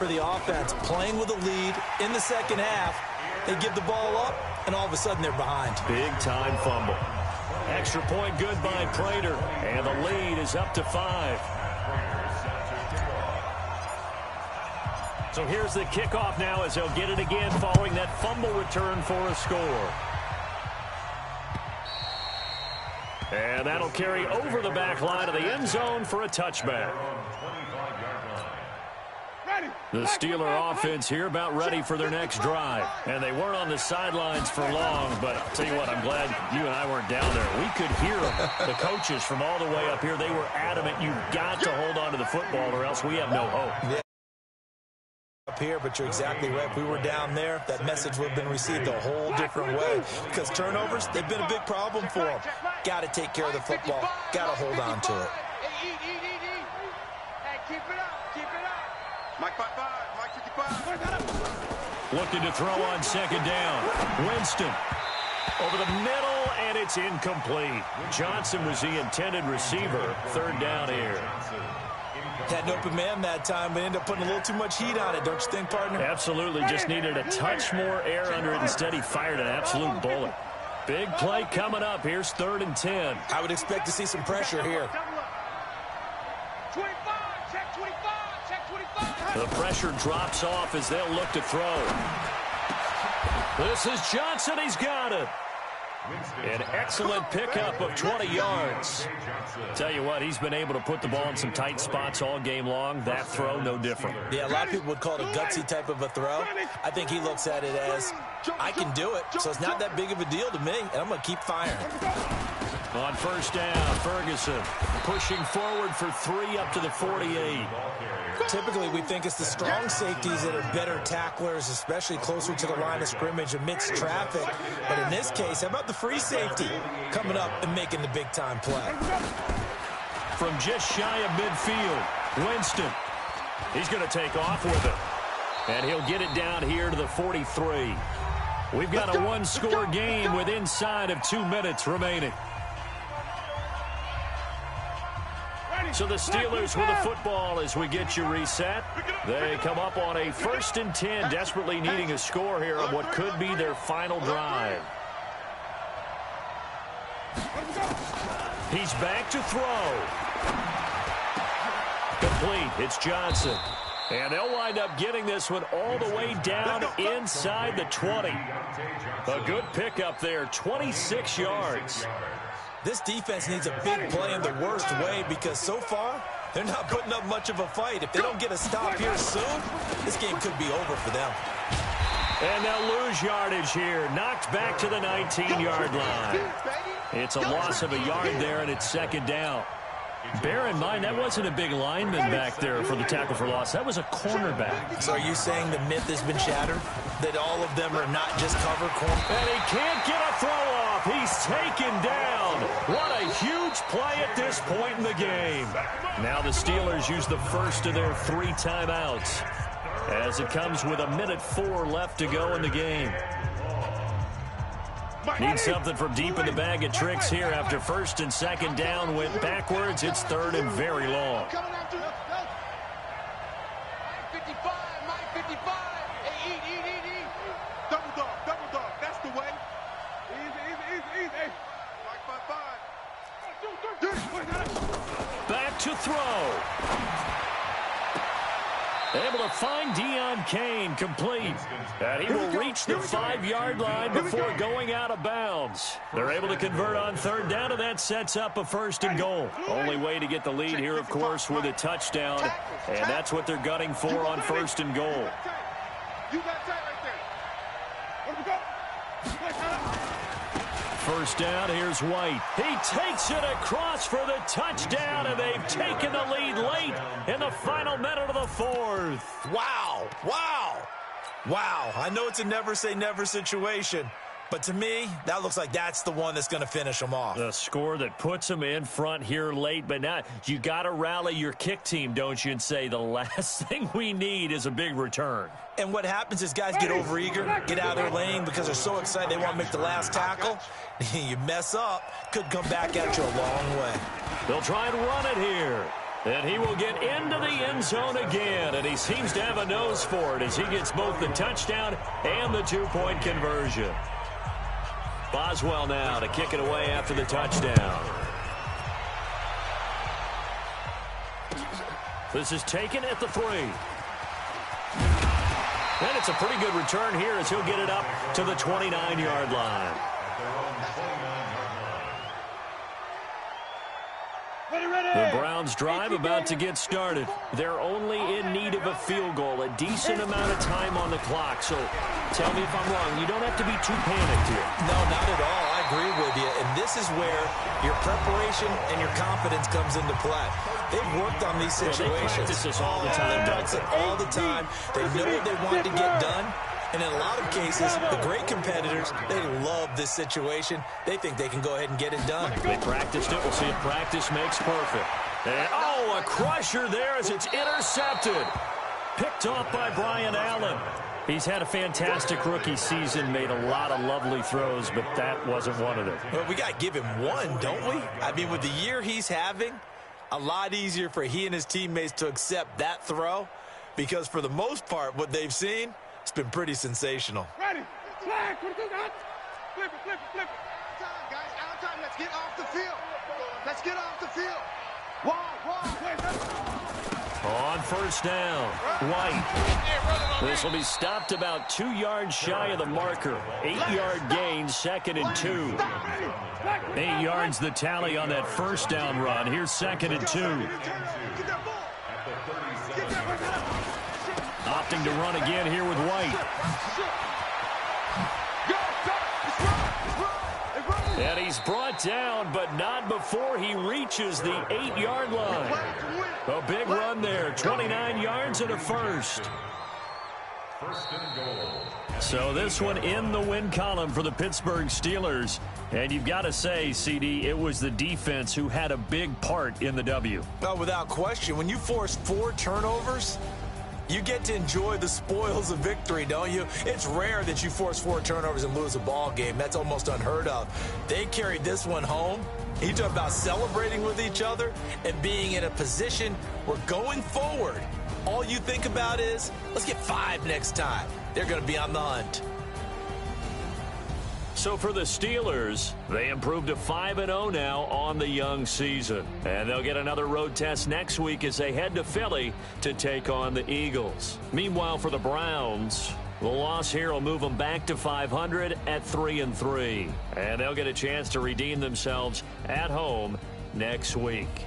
For the offense, playing with a lead in the second half, they give the ball up, and all of a sudden they're behind. Big-time fumble. Extra point good by Prater, and the lead is up to 5. So here's the kickoff now as they'll get it again following that fumble return for a score. And that'll carry over the back line of the end zone for a touchback. The Steeler offense here about ready for their next drive. And they weren't on the sidelines for long, but I'll tell you what, I'm glad you and I weren't down there. We could hear the coaches from all the way up here. They were adamant, you've got to hold on to the football or else we have no hope. Yeah. Up here, but you're exactly right. If we were down there, that message would have been received a whole different way. Because turnovers, they've been a big problem for them. Got to take care of the football. Got to hold on to it. Keep it up. Keep it up. Mike 55, Mike 55. Looking to throw on second down. Winston over the middle, and it's incomplete. Johnson was the intended receiver. Third down here. Had an open man that time, but ended up putting a little too much heat on it, don't you think, partner? Absolutely. Just needed a touch more air under it. Instead, he fired an absolute bullet. Big play coming up. Here's 3rd and 10. I would expect to see some pressure here. 25, check 25, check 25. The pressure drops off as they'll look to throw. This is Johnson. He's got it. An excellent pickup of 20 yards. Tell you what, he's been able to put the ball in some tight spots all game long. That throw, no different. Yeah, a lot of people would call it a gutsy type of a throw. I think he looks at it as, I can do it, so it's not that big of a deal to me, and I'm going to keep firing. On first down, Ferguson pushing forward for 3 up to the 48. Typically, we think it's the strong safeties that are better tacklers, especially closer to the line of scrimmage amidst traffic. But in this case, how about the free safety coming up and making the big-time play? From just shy of midfield, Winston. He's going to take off with it. And he'll get it down here to the 43. We've got a one-score game with inside of 2 minutes remaining. So the Steelers with the football as we get you reset. They come up on a 1st and 10, desperately needing a score here on what could be their final drive. He's back to throw. Complete. It's Johnson. And they'll wind up getting this one all the way down inside the 20. A good pickup there, 26 yards. This defense needs a big play in the worst way because so far, they're not putting up much of a fight. If they don't get a stop here soon, this game could be over for them. And they'll lose yardage here. Knocked back to the 19-yard line. It's a loss of a yard there, and it's 2nd down. Bear in mind, that wasn't a big lineman back there for the tackle for loss. That was a cornerback. So are you saying the myth has been shattered? That all of them are not just cover corner? And he can't get a throw off. He's taken down. What a huge play at this point in the game. Now the Steelers use the first of their 3 timeouts as it comes with 1:04 left to go in the game. Need something from deep in the bag of tricks here after 1st and 2nd down went backwards. It's 3rd and very long. Mike 55, Mike 55. Hey, eat. Double dog. That's the way. Easy. Hey, Mike 55. Back to throw. Able to find Deion Kane, complete. And he will reach the 5-yard line before going out of bounds. They're able to convert on 3rd down, and that sets up a 1st and goal. Only way to get the lead here, of course, with a touchdown. And that's what they're gunning for on 1st and goal. You got tight right there. Where we go? First down, here's White. He takes it across for the touchdown, and they've taken the lead late in the final minute of the 4th. Wow. I know it's a never say never situation, but to me, that looks like that's the one that's going to finish them off. The score that puts them in front here late, but now you got to rally your kick team, don't you, and say the last thing we need is a big return. And what happens is guys get overeager, get out of their lane because they're so excited they want to make the last tackle. You mess up, could come back at you a long way. They'll try and run it here. And he will get into the end zone again, and he seems to have a nose for it as he gets both the touchdown and the two-point conversion. Boswell now to kick it away after the touchdown. This is taken at the 3. And it's a pretty good return here as he'll get it up to the 29-yard line. The Browns drive about to get started. They're only in need of a field goal, a decent amount of time on the clock. So tell me if I'm wrong. You don't have to be too panicked here. No, not at all. I agree with you. And this is where your preparation and your confidence comes into play. They've worked on these situations. They practice this all the time. They practice it all the time. They know what they want to get done. And in a lot of cases, the great competitors, they love this situation. They think they can go ahead and get it done. They practiced it. We'll see if practice makes perfect. And, oh, a crusher there as it's intercepted. Picked off by Brian Allen. He's had a fantastic rookie season, made a lot of lovely throws, but that wasn't one of them. Well, we got to give him one, don't we? I mean, with the year he's having, a lot easier for he and his teammates to accept that throw because for the most part, what they've seen, it's been pretty sensational. Ready. Flag. Flip it. Flip it. Out time, guys. Out time. Let's get off the field. Let's get off the field. Wide. On first down, White. This will be stopped about 2 yards shy of the marker. 8-yard gain, 2nd and 2. 8 yards the tally on that first down run. Here's 2nd and 2. Opting to run again here with White. And he's brought down, but not before he reaches the 8-yard line. A big run there, 29 yards and a first. So this one in the win column for the Pittsburgh Steelers. And you've got to say, CD, it was the defense who had a big part in the W. Well, without question, when you force 4 turnovers, you get to enjoy the spoils of victory, don't you? It's rare that you force 4 turnovers and lose a ball game. That's almost unheard of. They carried this one home. You talk about celebrating with each other and being in a position where going forward, all you think about is, let's get 5 next time. They're going to be on the hunt. So for the Steelers, they improved to 5-0 now on the young season. And they'll get another road test next week as they head to Philly to take on the Eagles. Meanwhile, for the Browns, the loss here will move them back to 500 at 3-3. And they'll get a chance to redeem themselves at home next week.